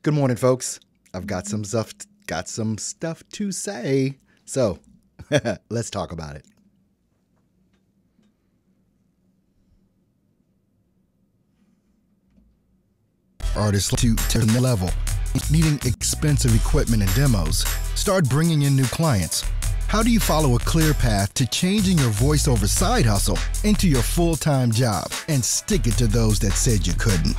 Good morning, folks. I've got some stuff to say. So, let's talk about it. Artists to the level, needing expensive equipment and demos. Start bringing in new clients. How do you follow a clear path to changing your voiceover side hustle into your full-time job and stick it to those that said you couldn't?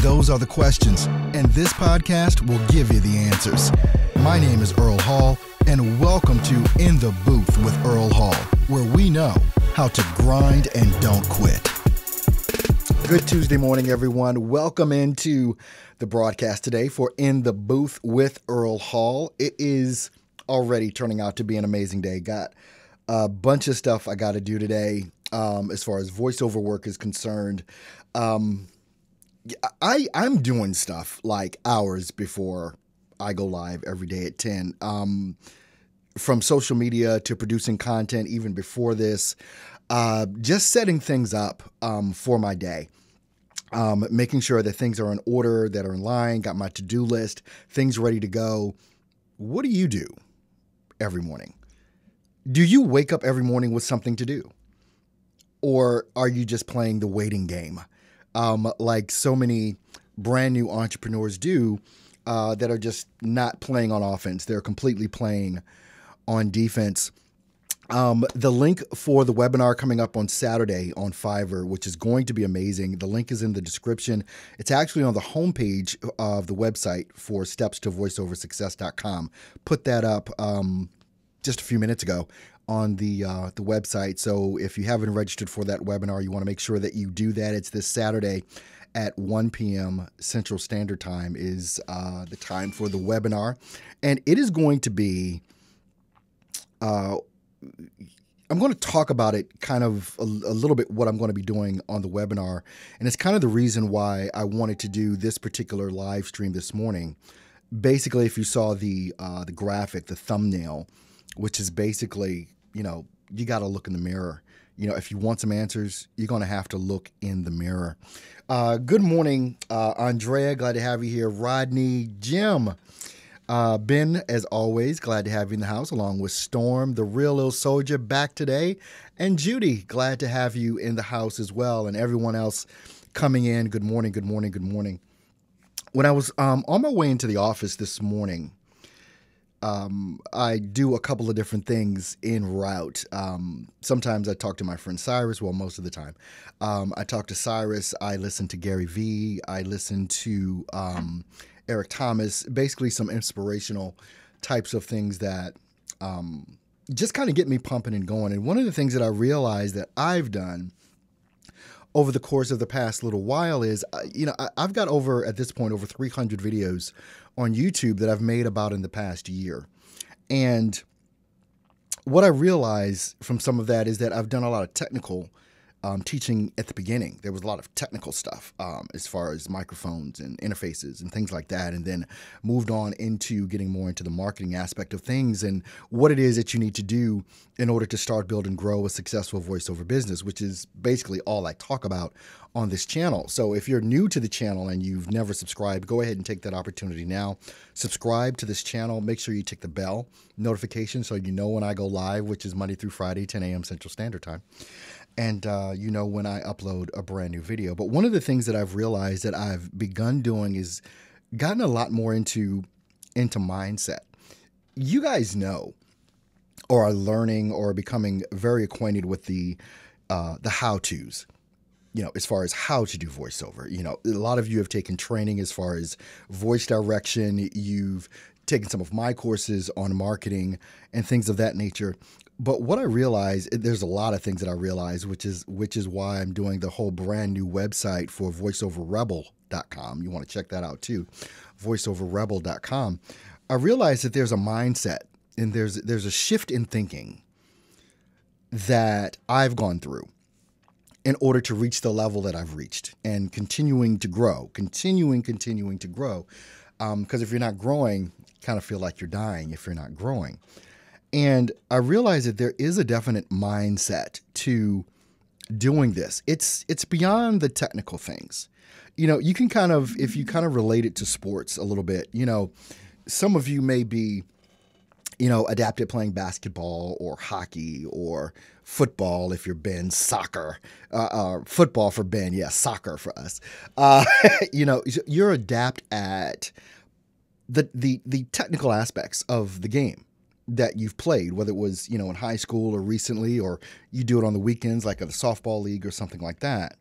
Those are the questions, and this podcast will give you the answers. My name is Earl Hall, and welcome to In the Booth with Earl Hall, where we know how to grind and don't quit. Good Tuesday morning, everyone. Welcome into the broadcast today for In the Booth with Earl Hall. It is already turning out to be an amazing day. Got a bunch of stuff I got to do today as far as voiceover work is concerned. I'm doing stuff like hours before I go live every day at 10. From social media to producing content even before this, just setting things up for my day. Making sure that things are in order, that are in line, got my to-do list, things ready to go. What do you do every morning? Do you wake up every morning with something to do? Or are you just playing the waiting game? Like so many brand new entrepreneurs do, that are just not playing on offense. They're completely playing on defense. The link for the webinar coming up on Saturday on Fiverr, which is going to be amazing. The link is in the description. It's actually on the homepage of the website for stepstovoiceoversuccess.com. Put that up just a few minutes ago on the website. So if you haven't registered for that webinar, you want to make sure that you do that. It's this Saturday at 1 p.m. Central Standard Time is the time for the webinar. And it is going to be... I'm going to talk about it kind of a little bit, what I'm going to be doing on the webinar. And it's kind of the reason why I wanted to do this particular live stream this morning. Basically, if you saw the graphic, the thumbnail, which is basically, you got to look in the mirror. If you want some answers, you're going to have to look in the mirror. Good morning, Andrea. Glad to have you here. Rodney, Jim. Ben, as always, glad to have you in the house, along with Storm, the real little soldier, back today. And Judy, glad to have you in the house as well. And everyone else coming in, good morning, good morning, good morning. When I was on my way into the office this morning, I do a couple of different things en route. Sometimes I talk to my friend Cyrus, well, most of the time. I talk to Cyrus, I listen to Gary Vee, I listen to... Eric Thomas, basically some inspirational types of things that just kind of get me pumping and going. And one of the things that I realized that I've done over the course of the past little while is, I've got at this point, over 300 videos on YouTube that I've made about in the past year. And what I realized from some of that is that I've done a lot of technical teaching at the beginning. There was a lot of technical stuff as far as microphones and interfaces and things like that, and then moved on into getting more into the marketing aspect of things and what it is that you need to do in order to start, build, and grow a successful voiceover business, which is basically all I talk about on this channel. So if you're new to the channel and you've never subscribed, go ahead and take that opportunity now. Subscribe to this channel. Make sure you tick the bell notification so you know when I go live, which is Monday through Friday, 10 a.m. Central Standard Time. And when I upload a brand new video. But one of the things that I've realized that I've begun doing is gotten a lot more into mindset. You guys know, or are learning, or becoming very acquainted with the how-tos. As far as how to do voiceover. A lot of you have taken training as far as voice direction. You've taken some of my courses on marketing and things of that nature. But what I realize, there's a lot of things that I realize, which is why I'm doing the whole brand new website for voiceoverrebel.com. You want to check that out too, voiceoverrebel.com. I realized that there's a mindset and there's a shift in thinking that I've gone through in order to reach the level that I've reached and continuing to grow, continuing to grow. Because if you're not growing, you kind of feel like you're dying if you're not growing. And I realized that there is a definite mindset to doing this. It's beyond the technical things. You can kind of, if you kind of relate it to sports a little bit, some of you may be, adept at playing basketball or hockey or football if you're Ben, soccer, football for Ben, yeah, soccer for us. You're adept at the technical aspects of the game that you've played, whether it was, in high school or recently, or you do it on the weekends like at a softball league or something like that.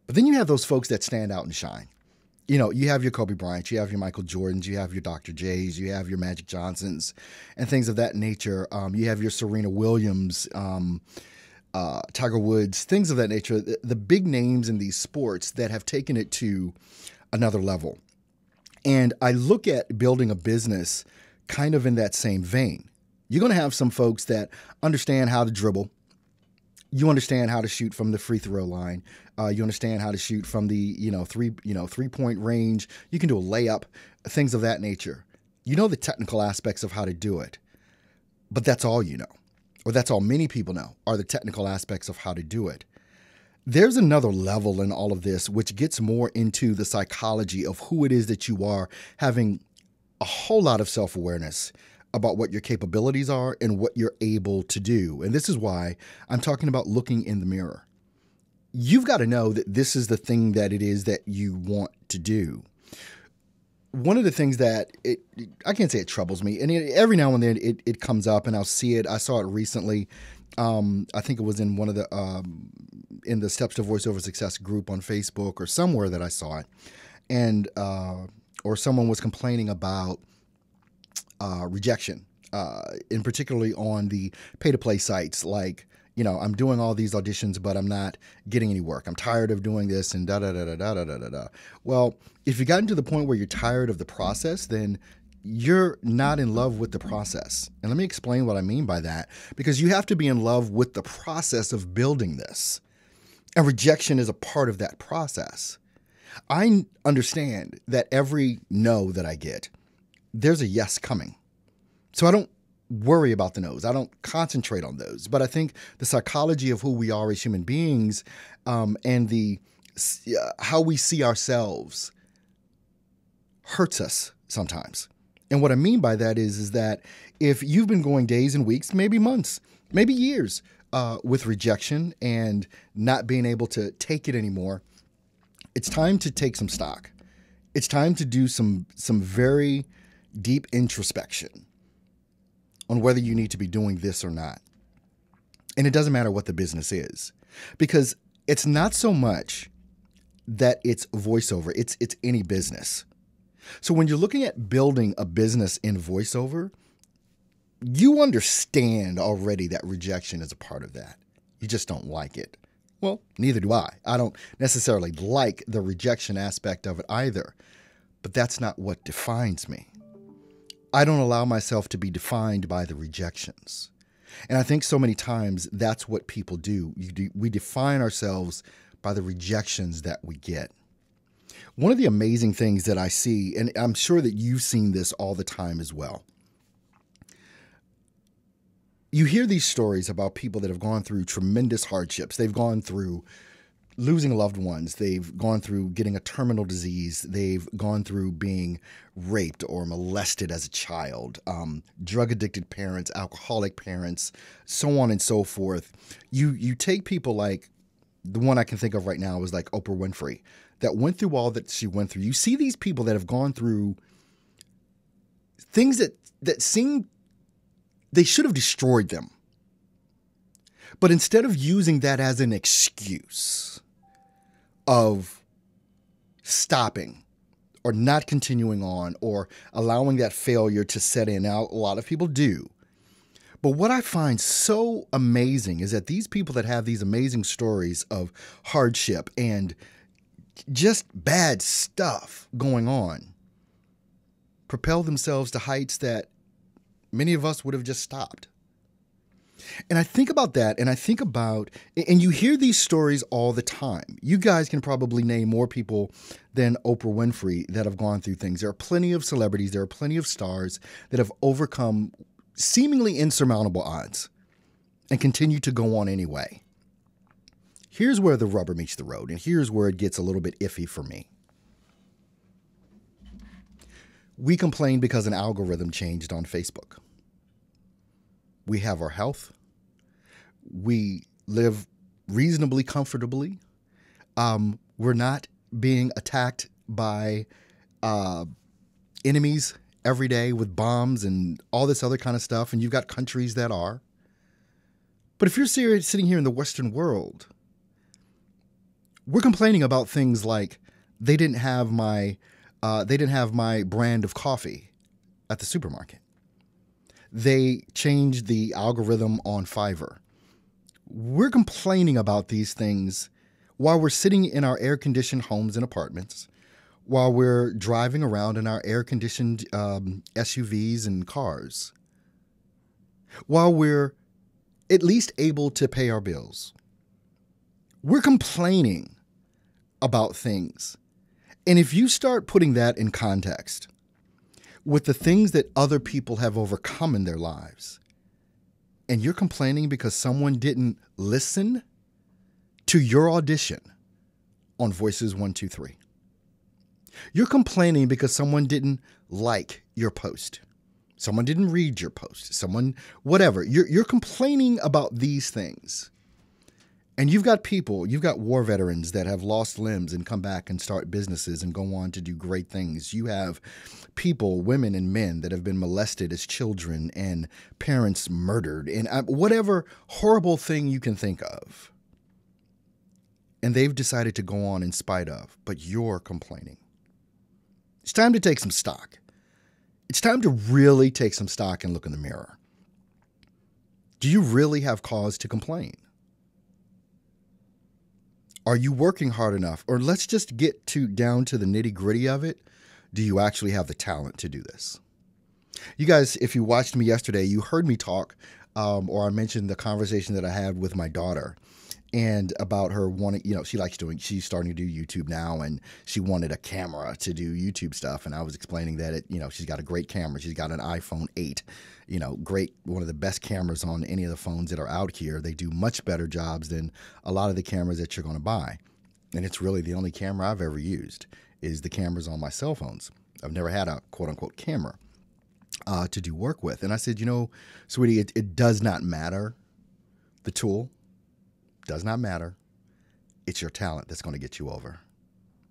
But then you have those folks that stand out and shine. You have your Kobe Bryant, you have your Michael Jordans, you have your Dr. J's, you have your Magic Johnsons, and things of that nature. You have your Serena Williams, Tiger Woods, things of that nature. The big names in these sports that have taken it to another level. And I look at building a business kind of in that same vein. You're going to have some folks that understand how to dribble. You understand how to shoot from the free throw line. You understand how to shoot from the 3-point range. You can do a layup, things of that nature. You know the technical aspects of how to do it, but that's all you know, or that's all many people know, are the technical aspects of how to do it. There's another level in all of this, which gets more into the psychology of who it is that you are, having a whole lot of self-awareness about what your capabilities are and what you're able to do. And this is why I'm talking about looking in the mirror. You've got to know that this is the thing that it is that you want to do. One of the things that I can't say it troubles me, and every now and then it comes up and I'll see it. I saw it recently. I think it was in one of the in the Steps to Voiceover Success group on Facebook or somewhere that I saw it, and or someone was complaining about rejection, in particularly on the pay-to-play sites. Like, I'm doing all these auditions, but I'm not getting any work. I'm tired of doing this and da da da da da da da da. Well, if you've gotten to the point where you're tired of the process, then you're not in love with the process. And let me explain what I mean by that, because you have to be in love with the process of building this. And rejection is a part of that process. I understand that every no that I get, there's a yes coming. So I don't worry about the no's. I don't concentrate on those. But I think the psychology of who we are as human beings, and the how we see ourselves hurts us sometimes. And what I mean by that is that if you've been going days and weeks, maybe months, maybe years, with rejection and not being able to take it anymore, it's time to take some stock. It's time to do some very deep introspection on whether you need to be doing this or not. And it doesn't matter what the business is, because it's not so much that it's voiceover, it's any business. So when you're looking at building a business in voiceover, you understand already that rejection is a part of that. You just don't like it. Well, neither do I. I don't necessarily like the rejection aspect of it either, but that's not what defines me. I don't allow myself to be defined by the rejections. And I think so many times that's what people do. We define ourselves by the rejections that we get. One of the amazing things that I see, and I'm sure that you've seen this all the time as well, you hear these stories about people that have gone through tremendous hardships. They've gone through losing loved ones. They've gone through getting a terminal disease. They've gone through being raped or molested as a child, drug-addicted parents, alcoholic parents, so on and so forth. You take people like, the one I can think of right now is like Oprah Winfrey, that went through all that she went through. You see these people that have gone through things that seem they should have destroyed them. But instead of using that as an excuse of stopping or not continuing on or allowing that failure to set in. Now, a lot of people do. But what I find so amazing is that these people that have these amazing stories of hardship and just bad stuff going on propel themselves to heights that many of us would have just stopped. And I think about that, and I think about, and you hear these stories all the time. You guys can probably name more people than Oprah Winfrey that have gone through things. There are plenty of celebrities, there are plenty of stars that have overcome seemingly insurmountable odds and continue to go on anyway. Here's where the rubber meets the road, and here's where it gets a little bit iffy for me. We complain because an algorithm changed on Facebook. We have our health. We live reasonably comfortably. We're not being attacked by enemies every day with bombs and all this other kind of stuff. And you've got countries that are. But if you're sitting here in the Western world, we're complaining about things like they didn't have my brand of coffee at the supermarket. They changed the algorithm on Fiverr. We're complaining about these things while we're sitting in our air-conditioned homes and apartments, while we're driving around in our air-conditioned SUVs and cars, while we're at least able to pay our bills. We're complaining about things. And if you start putting that in context with the things that other people have overcome in their lives, and you're complaining because someone didn't listen to your audition on Voices 123. You're complaining because someone didn't like your post. Someone didn't read your post. Someone, whatever. You're complaining about these things. And you've got war veterans that have lost limbs and come back and start businesses and go on to do great things. You have people, women and men, that have been molested as children and parents murdered and whatever horrible thing you can think of. And they've decided to go on in spite of, but you're complaining. It's time to take some stock. It's time to really take some stock and look in the mirror. Do you really have cause to complain? Are you working hard enough? Or let's just get down to the nitty-gritty of it. Do you actually have the talent to do this? You guys, if you watched me yesterday, you heard me talk, or I mentioned the conversation that I had with my daughter, and about her wanting, she's starting to do YouTube now, and she wanted a camera to do YouTube stuff. And I was explaining that she's got a great camera. She's got an iPhone 8, great, one of the best cameras on any of the phones that are out here. They do much better jobs than a lot of the cameras that you're going to buy. And it's really the only camera I've ever used is the cameras on my cell phones. I've never had a quote unquote camera to do work with. And I said, sweetie, it does not matter. The tool does not matter. It's your talent that's going to get you over.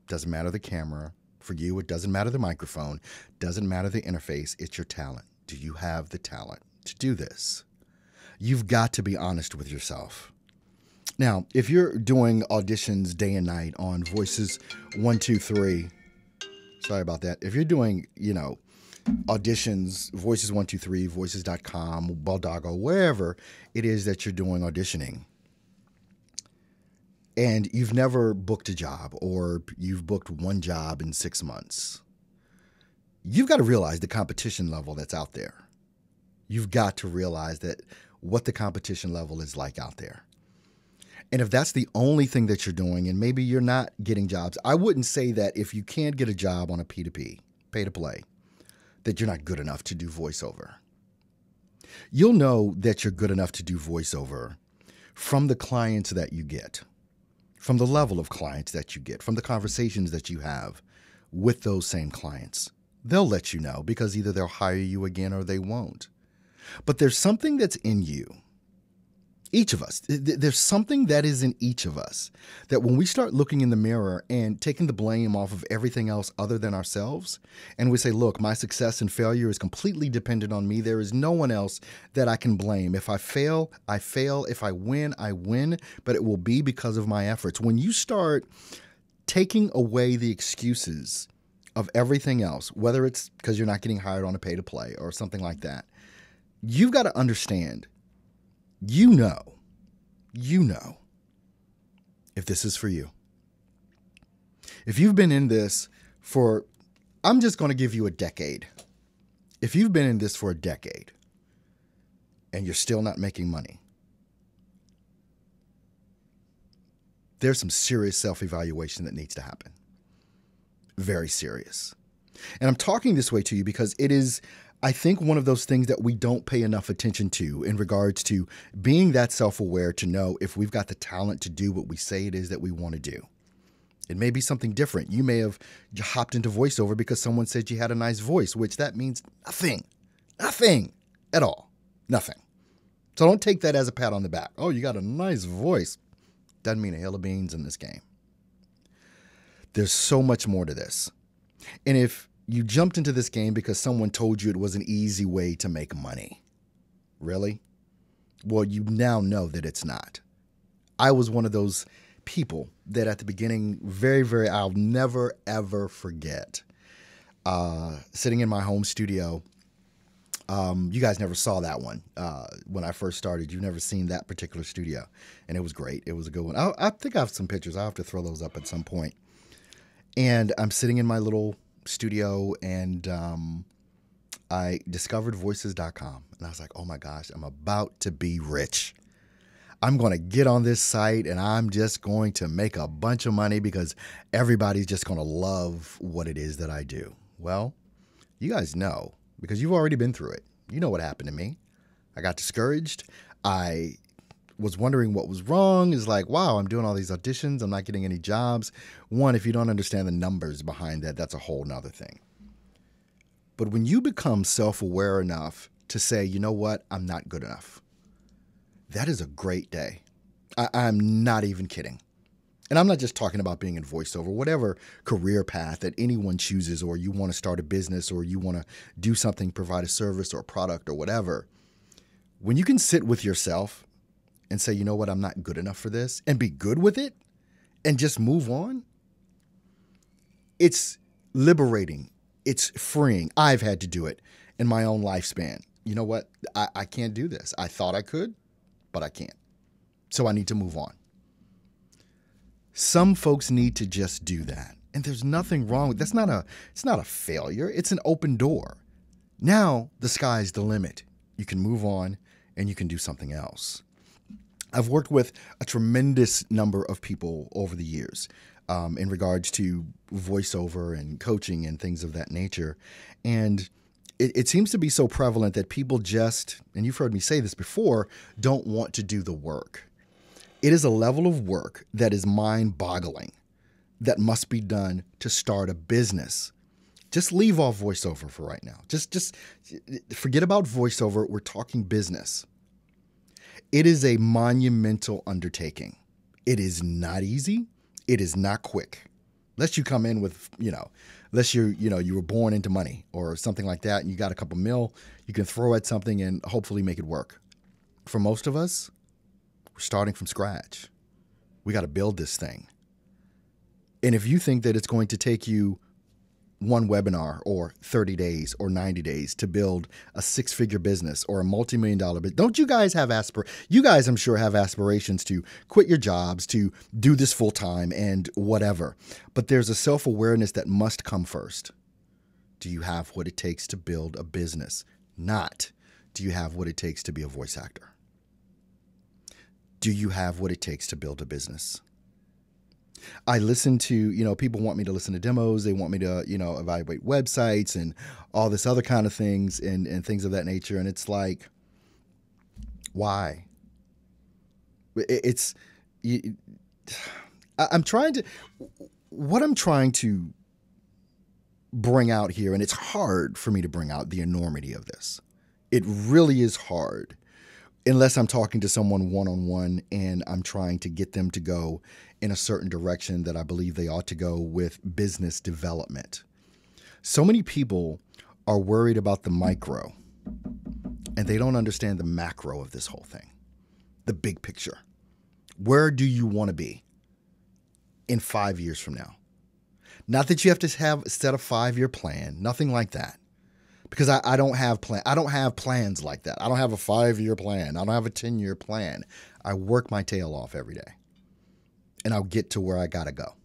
Doesn't matter the camera. For you, it doesn't matter the microphone. Doesn't matter the interface. It's your talent. Do you have the talent to do this? You've got to be honest with yourself. Now, if you're doing auditions day and night on Voices 123, sorry about that. If you're doing, auditions, Voices 123, Voices.com, Baldago, wherever it is that you're doing auditioning, and you've never booked a job, or you've booked one job in 6 months, you've got to realize the competition level that's out there. You've got to realize that what the competition level is like out there. And if that's the only thing that you're doing, and maybe you're not getting jobs, I wouldn't say that if you can't get a job on a P2P, pay to play, that you're not good enough to do voiceover. You'll know that you're good enough to do voiceover from the clients that you get, from the level of clients that you get, from the conversations that you have with those same clients. They'll let you know, because either they'll hire you again or they won't. But there's something that's in you. Each of us, there's something that is in each of us that when we start looking in the mirror and taking the blame off of everything else other than ourselves, and we say, look, my success and failure is completely dependent on me. There is no one else that I can blame. If I fail, I fail. If I win, I win, but it will be because of my efforts. When you start taking away the excuses of everything else, whether it's because you're not getting hired on a pay to play or something like that, you've got to understand, you know, if this is for you. If you've been in this for, I'm just going to give you a decade. If you've been in this for a decade and you're still not making money, there's some serious self-evaluation that needs to happen. Very serious. And I'm talking this way to you because it is I think one of those things that we don't pay enough attention to in regards to being that self aware to know if we've got the talent to do what we say it is that we want to do. It may be something different. You may have hopped into voiceover because someone said you had a nice voice, which that means nothing at all. Nothing. So don't take that as a pat on the back. Oh, you got a nice voice. Doesn't mean a hill of beans in this game. There's so much more to this. And if you jumped into this game because someone told you it was an easy way to make money, really? Well, you now know that it's not. I was one of those people that at the beginning, I'll never, ever forget, sitting in my home studio. You guys never saw that one when I first started. You've never seen that particular studio. And it was great. It was a good one. I think I have some pictures. I'll have to throw those up at some point. And I'm sitting in my little studio, and I discovered voices.com. And I was like, oh my gosh, I'm about to be rich. I'm going to get on this site and I'm just going to make a bunch of money because everybody's just going to love what it is that I do. Well, you guys know, because you've already been through it. You know what happened to me. I got discouraged. I was wondering what was wrong. It's like, wow, I'm doing all these auditions. I'm not getting any jobs. One, if you don't understand the numbers behind that, that's a whole nother thing. But when you become self-aware enough to say, you know what, I'm not good enough, that is a great day. I'm not even kidding. And I'm not just talking about being in voiceover, whatever career path that anyone chooses, or you want to start a business, or you want to do something, provide a service or a product or whatever. When you can sit with yourself and say, you know what, I'm not good enough for this, and be good with it and just move on, it's liberating. It's freeing. I've had to do it in my own lifespan. You know what? I can't do this. I thought I could, but I can't. So I need to move on. Some folks need to just do that. And there's nothing wrong with that. It's not a failure. It's an open door. Now the sky's the limit. You can move on and you can do something else. I've worked with a tremendous number of people over the years in regards to voiceover and coaching and things of that nature. And it seems to be so prevalent that people just, and you've heard me say this before, don't want to do the work. It is a level of work that is mind-boggling that must be done to start a business. Just leave off voiceover for right now. Just forget about voiceover. We're talking business. It is a monumental undertaking. It is not easy. It is not quick. Unless you come in with, unless you were born into money or something like that and you got a couple mil, you can throw at something and hopefully make it work. For most of us, we're starting from scratch. We got to build this thing. And if you think that it's going to take you one webinar or 30 days or 90 days to build a six-figure business or a multi-million-dollar business, don't you guys have you guys, I'm sure, have aspirations to quit your jobs, to do this full time and whatever. But there's a self-awareness that must come first. Do you have what it takes to build a business? Not, do you have what it takes to be a voice actor? Do you have what it takes to build a business? I listen to, people want me to listen to demos. They want me to, evaluate websites and all this other kind of things and things of that nature. And it's like, why? I'm trying to bring out here, and it's hard for me to bring out the enormity of this. It really is hard. Unless I'm talking to someone one-on-one and I'm trying to get them to go in a certain direction that I believe they ought to go with business development. So many people are worried about the micro and they don't understand the macro of this whole thing, the big picture. Where do you want to be in 5 years from now? Not that you have to set a 5-year plan, nothing like that. Because I don't have plans like that. I don't have a 5-year plan. I don't have a 10-year plan. I work my tail off every day. And I'll get to where I got to go.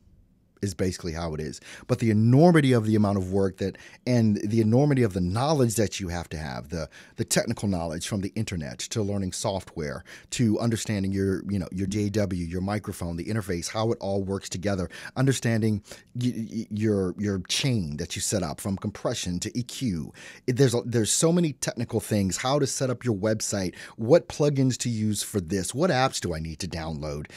is basically how it is. But the enormity of the amount of work that, and the enormity of the knowledge that you have to have, the technical knowledge from the internet to learning software, to understanding your, your JW, your microphone, the interface, how it all works together, understanding your chain that you set up from compression to EQ. There's so many technical things, how to set up your website, what plugins to use for this, what apps do I need to download,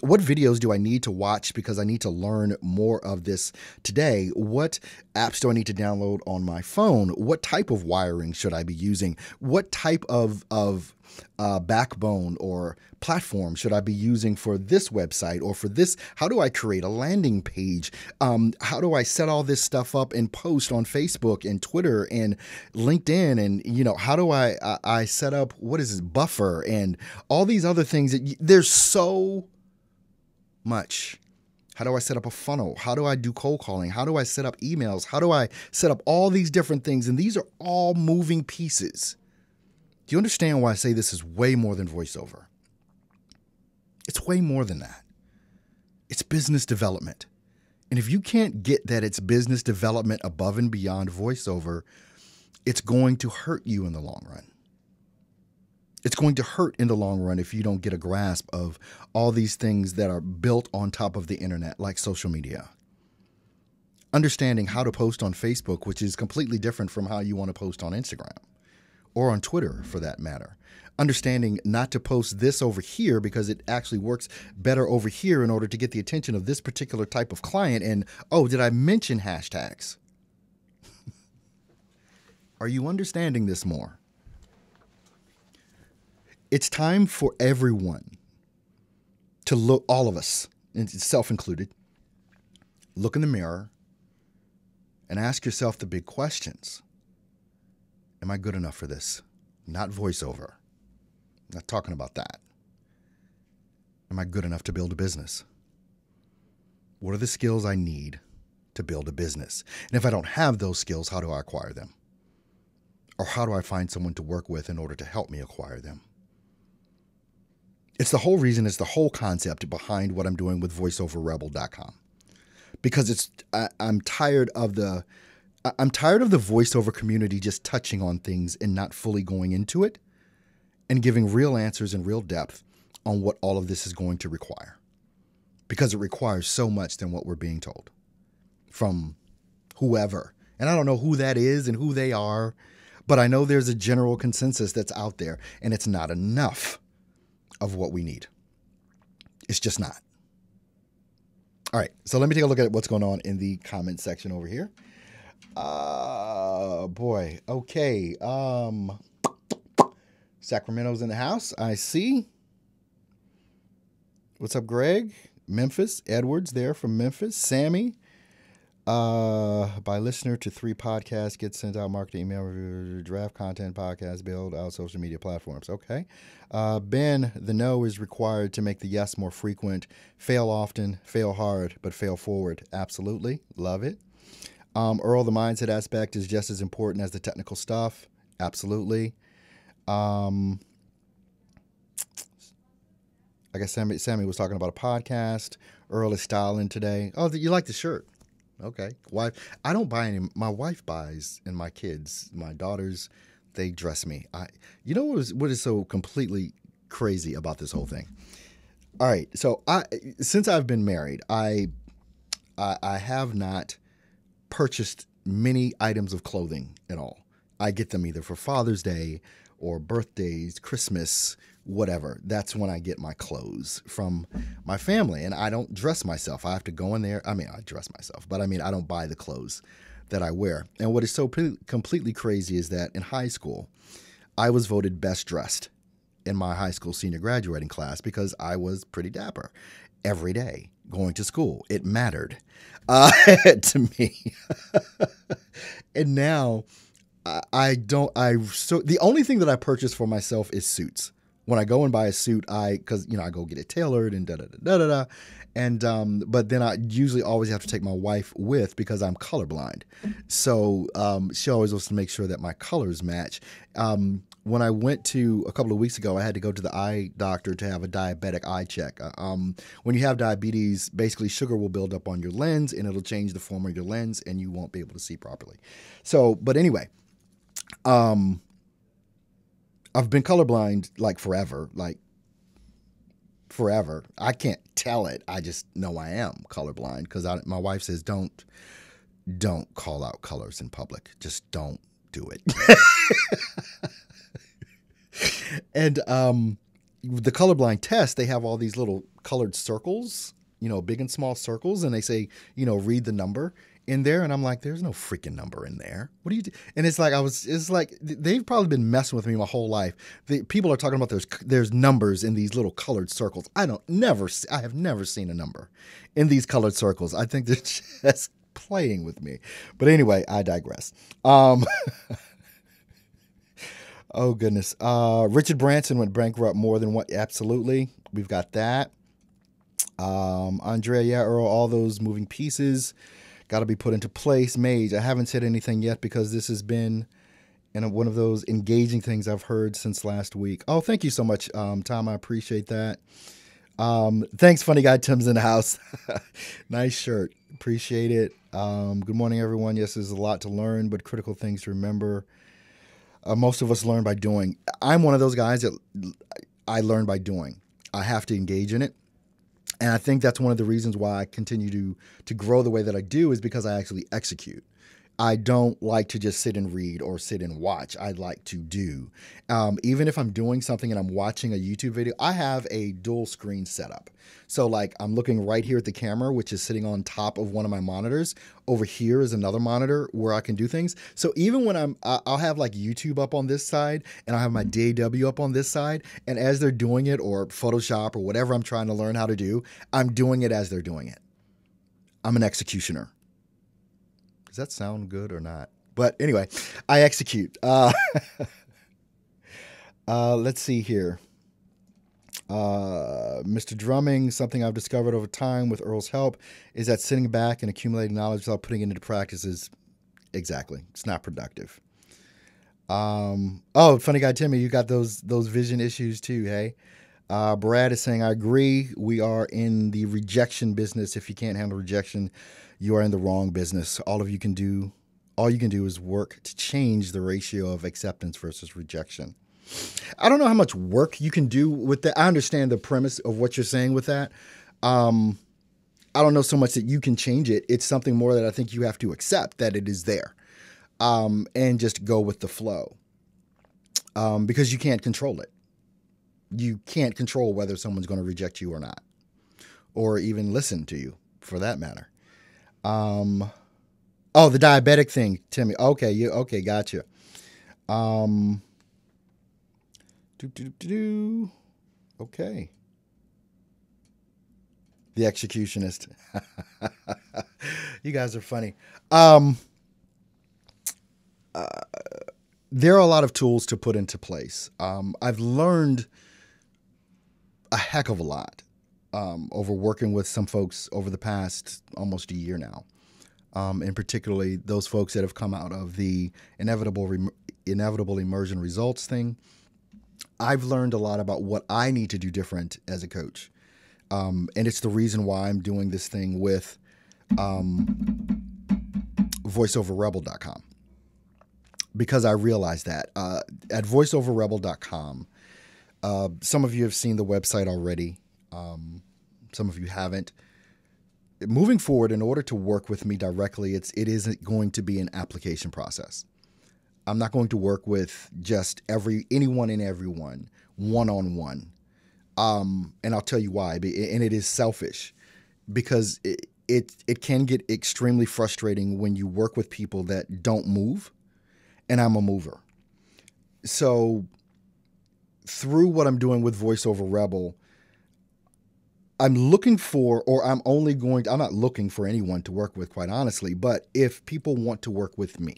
what videos do I need to watch because I need to learn more of this today, what apps do I need to download on my phone, what type of wiring should I be using, what type of backbone or platform should I be using for this website or for this? How do I create a landing page? How do I set all this stuff up and post on Facebook and Twitter and LinkedIn? And, how do I set up, what is this, Buffer and all these other things? There's so much. How do I set up a funnel? How do I do cold calling? How do I set up emails? How do I set up all these different things? And these are all moving pieces. Do you understand why I say this is way more than voiceover? It's way more than that. It's business development. And if you can't get that it's business development above and beyond voiceover, it's going to hurt you in the long run. It's going to hurt in the long run if you don't get a grasp of all these things that are built on top of the internet, like social media. Understanding how to post on Facebook, which is completely different from how you want to post on Instagram or on Twitter for that matter. Understanding not to post this over here because it actually works better over here in order to get the attention of this particular type of client. And, oh, did I mention hashtags? Are you understanding this more? It's time for everyone to look, all of us, self included, look in the mirror and ask yourself the big questions. Am I good enough for this? Not voiceover. I'm not talking about that. Am I good enough to build a business? What are the skills I need to build a business? And if I don't have those skills, how do I acquire them? Or how do I find someone to work with in order to help me acquire them? It's the whole reason, it's the whole concept behind what I'm doing with voiceoverrebel.com. Because I'm tired of the voiceover community just touching on things and not fully going into it and giving real answers and real depth on what all of this is going to require. Because it requires so much than what we're being told from whoever. And I don't know who that is and who they are, but I know there's a general consensus that's out there, and it's not enough of what we need. It's just not. All right, so let me take a look at what's going on in the comment section over here. Boy, okay. Sacramento's in the house, I see. What's up, Greg? Memphis, Edwards there from Memphis. Sammy, by listener to 3 podcasts, get sent out marketing email review, draft content podcast, build out social media platforms. Okay. Ben, the no is required to make the yes more frequent. Fail often, fail hard, but fail forward. Absolutely. Love it. Earl, the mindset aspect is just as important as the technical stuff. Absolutely. I guess Sammy was talking about a podcast. Earl is styling today. Oh, you like the shirt. Okay. Wife, I don't buy any. My wife buys, and my kids, my daughters, they dress me. You know what is so completely crazy about this whole thing? All right. So since I've been married, I have not purchased many items of clothing at all. I get them either for Father's Day or birthdays, Christmas, whatever. That's when I get my clothes from my family. And I don't dress myself. I have to go in there. I mean, I dress myself, but I mean, I don't buy the clothes that I wear. And what is so completely crazy is that in high school, I was voted best dressed in my high school senior graduating class because I was pretty dapper every day going to school. It mattered to me. And now the only thing that I purchase for myself is suits. when I go and buy a suit, because I go get it tailored and da da da da da da, and but then I usually always have to take my wife with because I'm colorblind, so she always wants to make sure that my colors match. When I went to a couple of weeks ago, I had to go to the eye doctor to have a diabetic eye check. When you have diabetes, basically sugar will build up on your lens and it'll change the form of your lens, and you won't be able to see properly. So, but anyway. I've been colorblind like forever, forever. I can't tell it. I just know I am colorblind because my wife says don't call out colors in public. Just don't do it. And the colorblind test, they have all these little colored circles, big and small circles, and they say, read the number in there, and I'm like, there's no freaking number in there. What do you do? And it's like they've probably been messing with me my whole life. People are talking about there's numbers in these little colored circles. I have never seen a number in these colored circles. I think they're just playing with me. But anyway, I digress. Oh goodness. Richard Branson went bankrupt more than what? Absolutely. We've got that. Andrea, yeah, Earl, all those moving pieces got to be put into place. Mage, I haven't said anything yet because this has been one of those engaging things I've heard since last week. Oh, thank you so much, Tom. I appreciate that. Thanks, funny guy. Tim's in the house. Nice shirt. Appreciate it. Good morning, everyone. Yes, there's a lot to learn, but critical things to remember. Most of us learn by doing. I'm one of those guys that I learn by doing. I have to engage in it. And I think that's one of the reasons why I continue to grow the way that I do, is because I actually execute. I don't like to just sit and read or sit and watch. I like to do. Even if I'm doing something and I'm watching a YouTube video, I have a dual screen setup. So like I'm looking right here at the camera, which is sitting on top of one of my monitors. Over here is another monitor where I can do things. So even when I'll have like YouTube up on this side and I'll have my DAW up on this side. And as they're doing it, or Photoshop or whatever I'm trying to learn how to do, I'm doing it as they're doing it. I'm an executioner. Does that sound good or not? But anyway, I execute. Let's see here. Mr. Drumming, something I've discovered over time with Earl's help is that sitting back and accumulating knowledge without putting it into practice is exactly. It's not productive. Oh, funny guy Timmy, you got those vision issues too, hey? Brad is saying, I agree. We are in the rejection business. If you can't handle rejection, you are in the wrong business. All you can do is work to change the ratio of acceptance versus rejection. I don't know how much work you can do with that. I understand the premise of what you're saying with that. I don't know so much that you can change it. It's something more that I think you have to accept that it is there, and just go with the flow, because you can't control it. You can't control whether someone's going to reject you or not, or even listen to you for that matter. Oh, the diabetic thing, Timmy. Okay, gotcha. Okay. The executionist. You guys are funny. There are a lot of tools to put into place. I've learned a heck of a lot over working with some folks over the past almost a year now. And particularly those folks that have come out of the inevitable immersion results thing. I've learned a lot about what I need to do different as a coach. And it's the reason why I'm doing this thing with voiceoverrebel.com. Because I realized that at voiceoverrebel.com, some of you have seen the website already. Some of you haven't. Moving forward, in order to work with me directly, it isn't going to be an application process. I'm not going to work with just anyone and everyone one-on-one. And I'll tell you why. And it is selfish, because it can get extremely frustrating when you work with people that don't move, and I'm a mover. So through what I'm doing with VoiceOver Rebel, I'm not looking for anyone to work with, quite honestly, but if people want to work with me,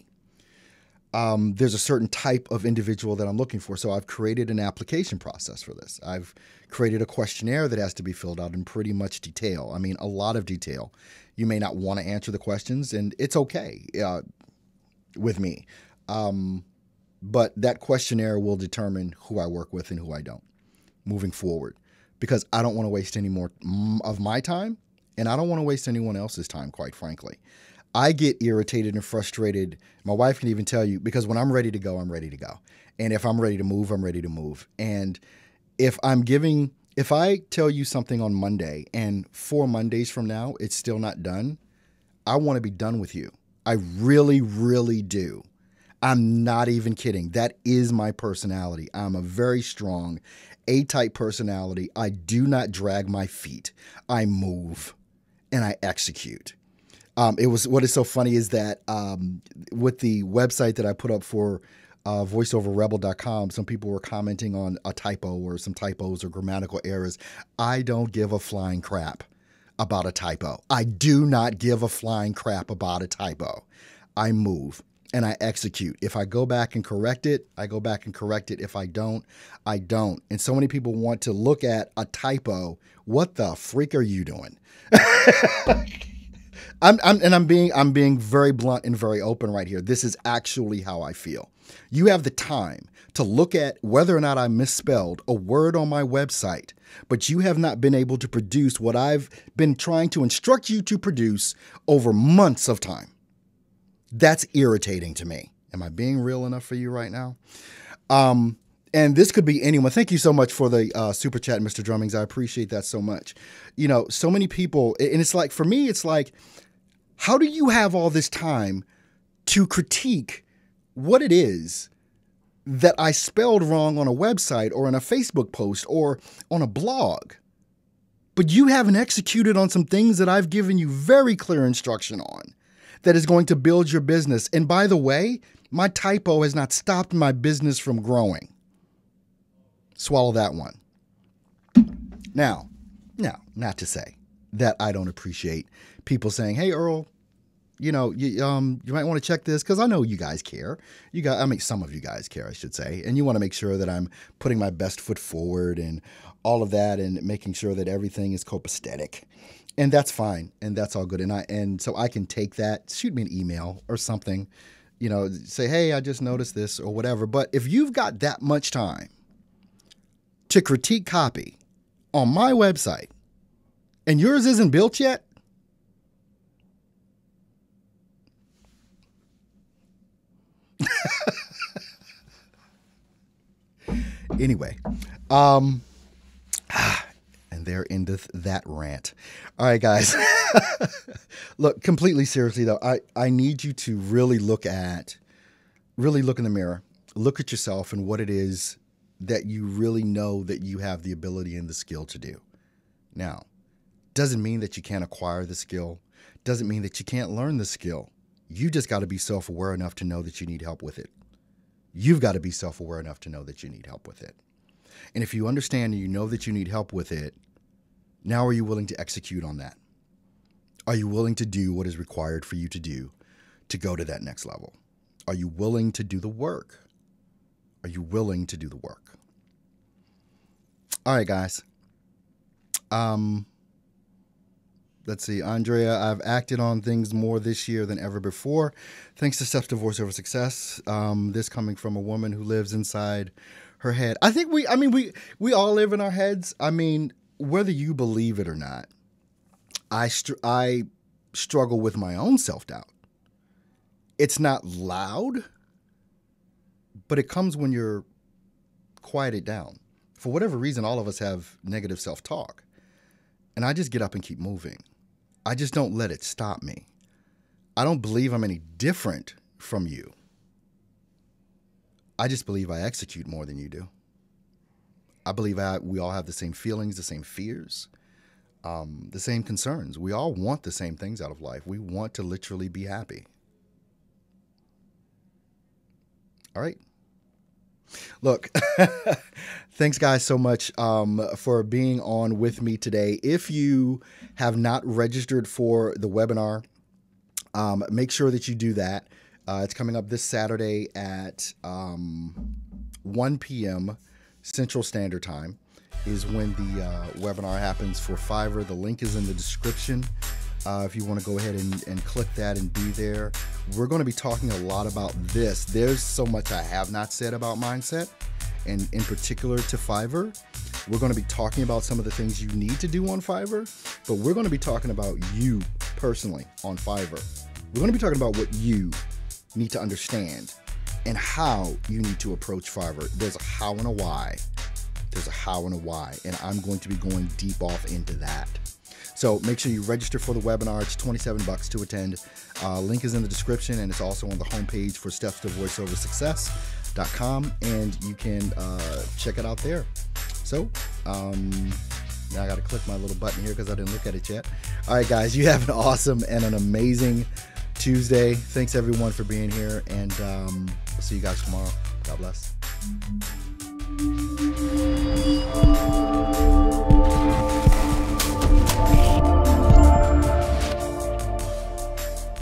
there's a certain type of individual that I'm looking for. So I've created an application process for this. I've created a questionnaire that has to be filled out in pretty much detail. I mean, a lot of detail. You may not want to answer the questions, and it's okay with me. But that questionnaire will determine who I work with and who I don't moving forward, because I don't want to waste any more of my time, and I don't want to waste anyone else's time, quite frankly. I get irritated and frustrated. My wife can even tell you, because when I'm ready to go, I'm ready to go. And if I'm ready to move, I'm ready to move. And if I tell you something on Monday and 4 Mondays from now, it's still not done, I want to be done with you. I really, really do. I'm not even kidding. That is my personality. I'm a very strong A-type personality. I do not drag my feet. I move and I execute. What is so funny is that with the website that I put up for voiceoverrebel.com, some people were commenting on a typo or some typos or grammatical errors. I don't give a flying crap about a typo. I do not give a flying crap about a typo. I move and I execute. If I go back and correct it, I go back and correct it. If I don't, I don't. And so many people want to look at a typo. What the freak are you doing? I'm being very blunt and very open right here. This is actually how I feel. You have the time to look at whether or not I misspelled a word on my website, but you have not been able to produce what I've been trying to instruct you to produce over months of time. That's irritating to me. Am I being real enough for you right now? And this could be anyone. Thank you so much for the super chat, Mr. Drummings. I appreciate that so much. You know, so many people, and it's like, for me, it's like, how do you have all this time to critique what it is that I spelled wrong on a website or in a Facebook post or on a blog? But you haven't executed on some things that I've given you very clear instruction on that is going to build your business. And by the way, my typo has not stopped my business from growing. Swallow that one. Now, not to say that I don't appreciate people saying, "Hey, Earl, you know, you might want to check this," because I know you guys care. Some of you guys care, I should say, and you want to make sure that I'm putting my best foot forward and all of that, and making sure that everything is copacetic, and that's fine, and that's all good. And so I can take that, shoot me an email or something, you know, say, "Hey, I just noticed this," or whatever. But if you've got that much time to critique copy on my website and yours isn't built yet, anyway, and there endeth that rant. All right, guys. Look, completely seriously though, I need you to really look in the mirror, look at yourself and what it is that you really know that you have the ability and the skill to do. Now, doesn't mean that you can't acquire the skill, doesn't mean that you can't learn the skill. You just got to be self-aware enough to know that you need help with it. You've got to be self-aware enough to know that you need help with it. And if you understand and you know that you need help with it, now are you willing to execute on that? Are you willing to do what is required for you to do to go to that next level? Are you willing to do the work? Are you willing to do the work? All right, guys. Let's see. Andrea, I've acted on things more this year than ever before, thanks to steps to voiceover success. This coming from a woman who lives inside her head. I think we all live in our heads. I mean, whether you believe it or not, I struggle with my own self-doubt. It's not loud, but it comes when you're quieted down. For whatever reason, all of us have negative self-talk. And I just get up and keep moving. I just don't let it stop me. I don't believe I'm any different from you. I just believe I execute more than you do. I believe we all have the same feelings, the same fears, the same concerns. We all want the same things out of life. We want to literally be happy. All right. Look, thanks guys so much for being on with me today. If you have not registered for the webinar, make sure that you do that. It's coming up this Saturday at 1 p.m. Central Standard Time is when the webinar happens for Fiverr. The link is in the description. If you want to go ahead and click that and be there. We're going to be talking a lot about this. There's so much I have not said about mindset, and in particular to Fiverr. We're going to be talking about some of the things you need to do on Fiverr, but we're going to be talking about you personally on Fiverr. We're going to be talking about what you need to understand and how you need to approach Fiverr. There's a how and a why. There's a how and a why, and I'm going to be going deep off into that. So make sure you register for the webinar. It's $27 to attend. Link is in the description, and it's also on the homepage for stepstovoiceoversuccess.com, and you can check it out there. So now I got to click my little button here because I didn't look at it yet. All right, guys, you have an awesome and an amazing Tuesday. Thanks, everyone, for being here, and we'll see you guys tomorrow. God bless.